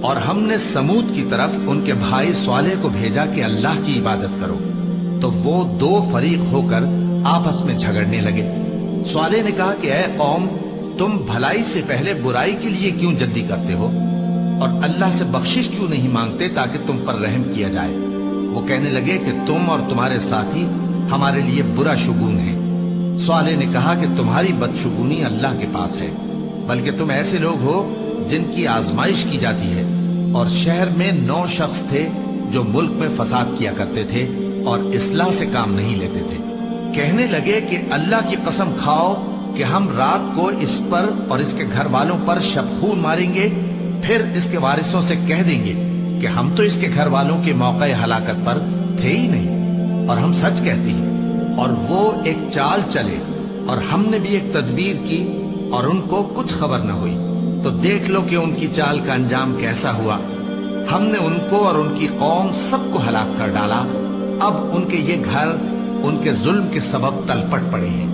اور ہم نے سمود کی طرف ان کے بھائی صالح کو بھیجا کہ اللہ کی عبادت کرو، تو وہ دو فریق ہو کر آپس میں جھگڑنے لگے۔ صالح نے کہا کہ اے قوم، تم بھلائی سے پہلے برائی کے لیے کیوں جلدی کرتے ہو اور اللہ سے بخشش کیوں نہیں مانگتے تاکہ تم پر رحم کیا جائے؟ وہ کہنے لگے کہ تم اور تمہارے ساتھی ہمارے لیے برا شگون ہیں۔ صالح نے کہا کہ تمہاری بدشگونی اللہ کے پاس ہے، بلکہ تم ایسے لوگ ہو جن کی آزمائش کی جاتی ہے۔ اور شہر میں 9 شخص تھے جو ملک میں فساد کیا کرتے تھے اور اصلاح سے کام نہیں لیتے تھے۔ کہنے لگے کہ اللہ کی قسم کھاؤ کہ ہم رات کو اس پر اور اس کے گھر والوں پر شبخون ماریں گے، پھر اس کے وارثوں سے کہہ دیں گے کہ ہم تو اس کے گھر والوں کے موقع ہلاکت پر تھے ہی نہیں، اور ہم سچ کہتے ہیں۔ اور وہ ایک چال چلے، اور ہم نے بھی ایک تدبیر کی اور ان کو کچھ خبر نہ ہوئی۔ تو دیکھ لو کہ ان کی چال کا انجام کیسا ہوا۔ ہم نے ان کو اور ان کی قوم سب کو ہلاک کر ڈالا۔ اب ان کے یہ گھر ان کے ظلم کے سبب تلپٹ پڑے ہیں۔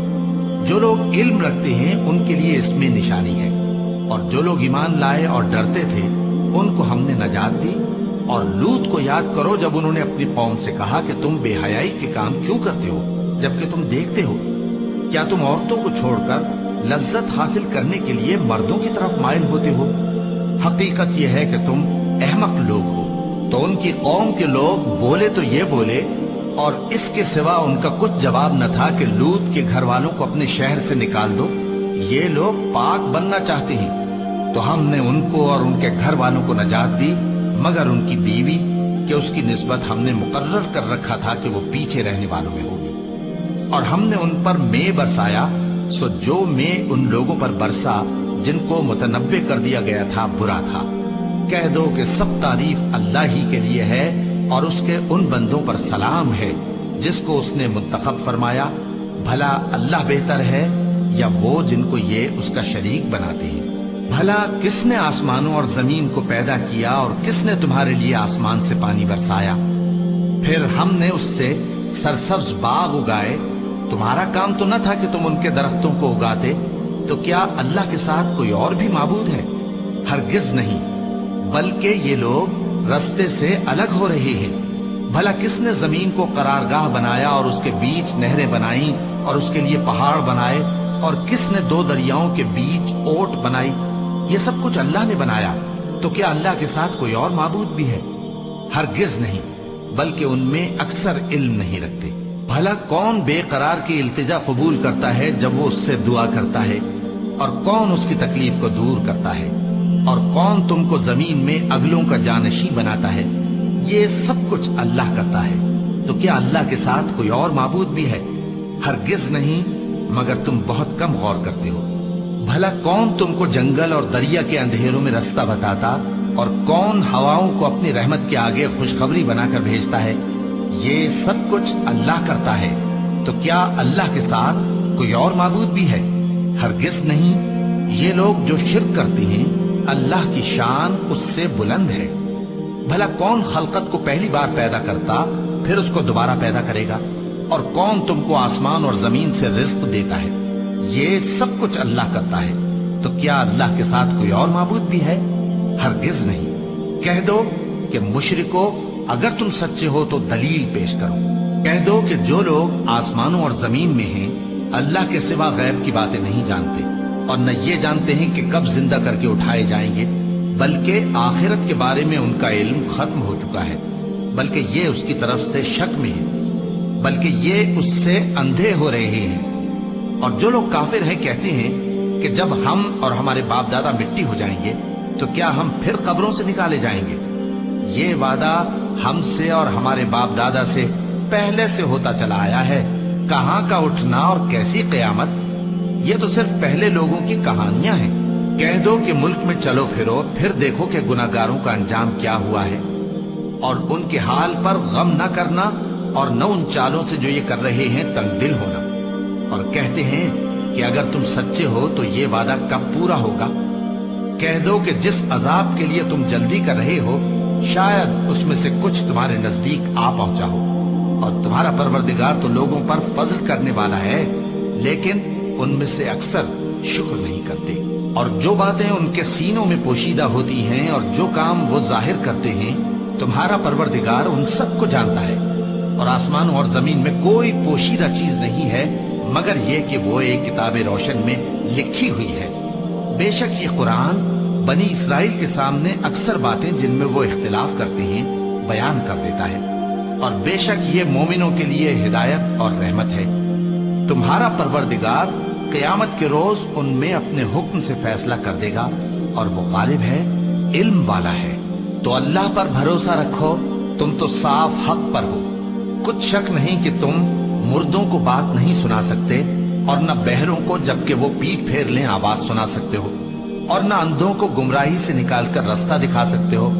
جو لوگ علم رکھتے ہیں ان کے لیے اس میں نشانی ہے، اور جو لوگ ایمان لائے اور ڈرتے تھے ان کو ہم نے نجات دی۔ اور لوط کو یاد کرو جب انہوں نے اپنی قوم سے کہا کہ تم بے حیائی کے کام کیوں کرتے ہو جبکہ تم دیکھتے ہو؟ کیا تم عورتوں کو چھوڑ کر لذت حاصل کرنے کے لیے مردوں کی طرف مائل ہوتے ہو؟ حقیقت یہ ہے کہ تم احمق لوگ ہو۔ تو ان کی قوم کے لوگ بولے تو یہ بولے، اور اس کے سوا ان کا کچھ جواب نہ تھا کہ لوط کے گھر والوں کو اپنے شہر سے نکال دو، یہ لوگ پاک بننا چاہتے ہیں۔ تو ہم نے ان کو اور ان کے گھر والوں کو نجات دی، مگر ان کی بیوی کہ اس کی نسبت ہم نے مقرر کر رکھا تھا کہ وہ پیچھے رہنے والوں میں ہوگی۔ اور ہم نے ان پر مے برسایا، سو جو مے ان لوگوں پر برسا جن کو متنبع کر دیا گیا تھا برا تھا۔ کہہ دو کہ سب تعریف اللہ ہی کے لیے ہے، اور اس کے ان بندوں پر سلام ہے جس کو اس نے منتخب فرمایا۔ بھلا اللہ بہتر ہے یا وہ جن کو یہ اس کا شریک بناتے ہیں؟ بھلا کس نے آسمانوں اور زمین کو پیدا کیا، اور کس نے تمہارے لیے آسمان سے پانی برسایا؟ پھر ہم نے اس سے سرسبز باغ اگائے۔ تمہارا کام تو نہ تھا کہ تم ان کے درختوں کو اگاتے؟ تو کیا اللہ کے ساتھ کوئی اور بھی معبود ہے؟ ہرگز نہیں، بلکہ یہ لوگ رستے سے الگ ہو رہے ہیں۔ بھلا کس نے زمین کو قرارگاہ بنایا اور اس کے بیچ نہریں بنائیں اور اس کے لیے پہاڑ بنائے، اور کس نے 2 دریاؤں کے بیچ اوٹ بنائی؟ یہ سب کچھ اللہ نے بنایا۔ تو کیا اللہ کے ساتھ کوئی اور معبود بھی ہے؟ ہرگز نہیں، بلکہ ان میں اکثر علم نہیں رکھتے۔ بھلا کون بے قرار کی التجا قبول کرتا ہے جب وہ اس سے دعا کرتا ہے؟ اور کون اس کی تکلیف کو دور کرتا ہے؟ اور کون تم کو زمین میں اگلوں کا جانشین بناتا ہے؟ یہ سب کچھ اللہ کرتا ہے۔ تو کیا اللہ کے ساتھ کوئی اور معبود بھی ہے؟ ہرگز نہیں، مگر تم بہت کم غور کرتے ہو۔ بھلا کون تم کو جنگل اور دریا کے اندھیروں میں رستہ بتاتا، اور کون ہواؤں کو اپنی رحمت کے آگے خوشخبری بنا کر بھیجتا ہے؟ یہ سب کچھ اللہ کرتا ہے۔ تو کیا اللہ کے ساتھ کوئی اور معبود بھی ہے؟ ہرگز نہیں۔ یہ لوگ جو شرک کرتے ہیں اللہ کی شان اس سے بلند ہے۔ بھلا کون خلقت کو پہلی بار پیدا کرتا پھر اس کو دوبارہ پیدا کرے گا؟ اور کون تم کو آسمان اور زمین سے رزق دیتا ہے؟ یہ سب کچھ اللہ کرتا ہے۔ تو کیا اللہ کے ساتھ کوئی اور معبود بھی ہے؟ ہرگز نہیں۔ کہہ دو کہ مشرکو، اگر تم سچے ہو تو دلیل پیش کرو۔ کہہ دو کہ جو لوگ آسمانوں اور زمین میں ہیں اللہ کے سوا غیب کی باتیں نہیں جانتے، اور نہ یہ جانتے ہیں کہ کب زندہ کر کے اٹھائے جائیں گے، بلکہ آخرت کے بارے میں ان کا علم ختم ہو چکا ہے، بلکہ یہ اس کی طرف سے شک میں ہے، بلکہ یہ اس سے اندھے ہو رہے ہیں۔ اور جو لوگ کافر ہیں کہتے ہیں کہ جب ہم اور ہمارے باپ دادا مٹی ہو جائیں گے تو کیا ہم پھر قبروں سے نکالے جائیں گے؟ یہ وعدہ ہم سے اور ہمارے باپ دادا سے پہلے سے ہوتا چلا آیا ہے۔ کہاں کا اٹھنا اور کیسی قیامت؟ یہ تو صرف پہلے لوگوں کی کہانیاں ہیں۔ کہہ دو کہ ملک میں چلو پھرو، پھر دیکھو کہ گناہگاروں کا انجام کیا ہوا ہے، اور ان کے حال پر غم نہ کرنا، اور نہ ان چالوں سے جو یہ کر رہے ہیں تنگ دل ہونا۔ اور کہتے ہیں کہ اگر تم سچے ہو تو یہ وعدہ کب پورا ہوگا؟ کہہ دو کہ جس عذاب کے لیے تم جلدی کر رہے ہو شاید اس میں سے کچھ تمہارے نزدیک آ پہنچا ہو، اور تمہارا پروردگار تو لوگوں پر فضل کرنے والا ہے، لیکن ان میں سے اکثر شکر نہیں کرتے۔ اور جو باتیں ان کے سینوں میں پوشیدہ ہوتی ہیں اور جو کام وہ ظاہر کرتے ہیں تمہارا پروردگار ان سب کو جانتا ہے، اور آسمانوں اور زمین میں کوئی پوشیدہ چیز نہیں ہے مگر یہ کہ وہ ایک کتاب روشن میں لکھی ہوئی ہے۔ بے شک یہ قرآن بنی اسرائیل کے سامنے اکثر باتیں جن میں وہ اختلاف کرتے ہیں بیان کر دیتا ہے، اور بے شک یہ مومنوں کے لیے ہدایت اور رحمت ہے۔ تمہارا پروردگار قیامت کے روز ان میں اپنے حکم سے فیصلہ کر دے گا، اور وہ غالب ہے، علم والا ہے۔ تو اللہ پر بھروسہ رکھو، تم تو صاف حق پر ہو۔ کچھ شک نہیں کہ تم مردوں کو بات نہیں سنا سکتے، اور نہ بہروں کو جبکہ وہ پیٹ پھیر لیں آواز سنا سکتے ہو، اور نہ اندھوں کو گمراہی سے نکال کر رستہ دکھا سکتے ہو۔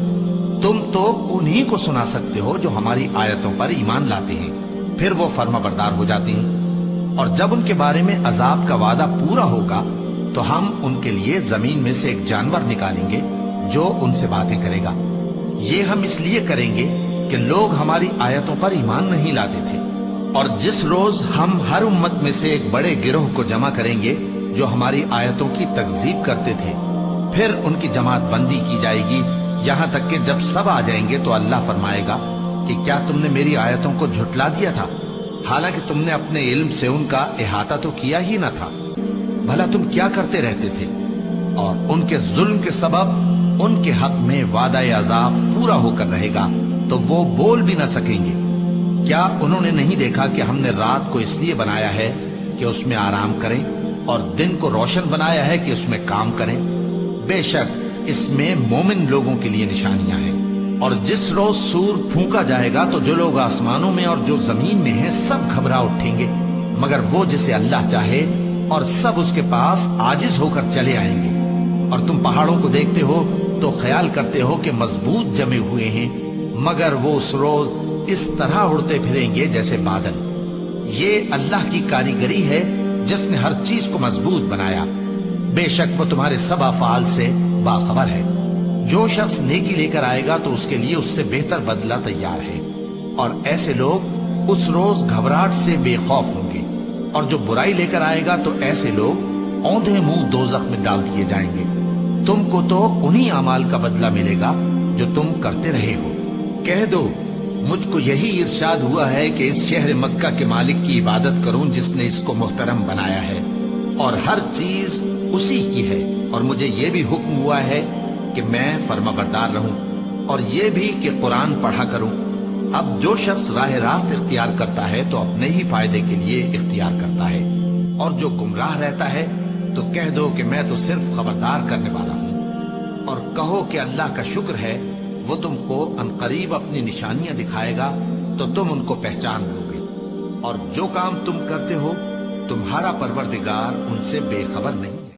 تم تو انہی کو سنا سکتے ہو جو ہماری آیتوں پر ایمان لاتے ہیں، پھر وہ فرما بردار ہو جاتے ہیں۔ اور جب ان کے بارے میں عذاب کا وعدہ پورا ہوگا تو ہم ان کے لیے زمین میں سے ایک جانور نکالیں گے جو ان سے باتیں کرے گا۔ یہ ہم اس لیے کریں گے کہ لوگ ہماری آیتوں پر ایمان نہیں لاتے تھے، اور جس روز ہم ہر امت میں سے ایک بڑے گروہ کو جمع کریں گے جو ہماری آیتوں کی تکذیب کرتے تھے، پھر ان کی جماعت بندی کی جائے گی، یہاں تک کہ جب سب آ جائیں گے تو اللہ فرمائے گا کہ کیا تم نے میری آیتوں کو جھٹلا دیا تھا، حالانکہ تم نے اپنے علم سے ان کا احاطہ تو کیا ہی نہ تھا؟ بھلا تم کیا کرتے رہتے تھے؟ اور ان کے ظلم کے سبب ان کے حق میں وعدہ عذاب پورا ہو کر رہے گا تو وہ بول بھی نہ سکیں گے۔ کیا انہوں نے نہیں دیکھا کہ ہم نے رات کو اس لیے بنایا ہے کہ اس میں آرام کریں، اور دن کو روشن بنایا ہے کہ اس میں کام کریں؟ بے شک اس میں مومن لوگوں کے لیے نشانیاں ہیں۔ اور جس روز سور پھونکا جائے گا تو جو لوگ آسمانوں میں اور جو زمین میں ہیں سب گھبرا اٹھیں گے مگر وہ جسے اللہ چاہے، اور سب اس کے پاس عاجز ہو کر چلے آئیں گے۔ اور تم پہاڑوں کو دیکھتے ہو تو خیال کرتے ہو کہ مضبوط جمے ہوئے ہیں، مگر وہ اس روز اس طرح اڑتے پھریں گے جیسے بادل۔ یہ اللہ کی کاریگری ہے جس نے ہر چیز کو مضبوط بنایا، بے شک وہ تمہارے سب افعال سے باخبر ہے۔ جو شخص نیکی لے کر آئے گا تو اس کے لیے اس سے بہتر بدلہ تیار ہے، اور ایسے لوگ اس روز گھبراہٹ سے بے خوف ہوں گے، اور جو برائی لے کر آئے گا تو ایسے لوگ اوندھے منہ دوزخ میں ڈال دیے جائیں گے۔ تم کو تو انہی اعمال کا بدلہ ملے گا جو تم کرتے رہے ہو۔ کہہ دو مجھ کو یہی ارشاد ہوا ہے کہ اس شہر مکہ کے مالک کی عبادت کروں جس نے اس کو محترم بنایا ہے، اور ہر چیز اسی کی ہے، اور مجھے یہ بھی حکم ہوا ہے کہ میں فرما بردار رہوں، اور یہ بھی کہ قرآن پڑھا کروں۔ اب جو شخص راہ راست اختیار کرتا ہے تو اپنے ہی فائدے کے لیے اختیار کرتا ہے، اور جو گمراہ رہتا ہے تو کہہ دو کہ میں تو صرف خبردار کرنے والا ہوں۔ اور کہو کہ اللہ کا شکر ہے، وہ تم کو عنقریب اپنی نشانیاں دکھائے گا تو تم ان کو پہچان لو گے، اور جو کام تم کرتے ہو تمہارا پروردگار ان سے بے خبر نہیں ہے۔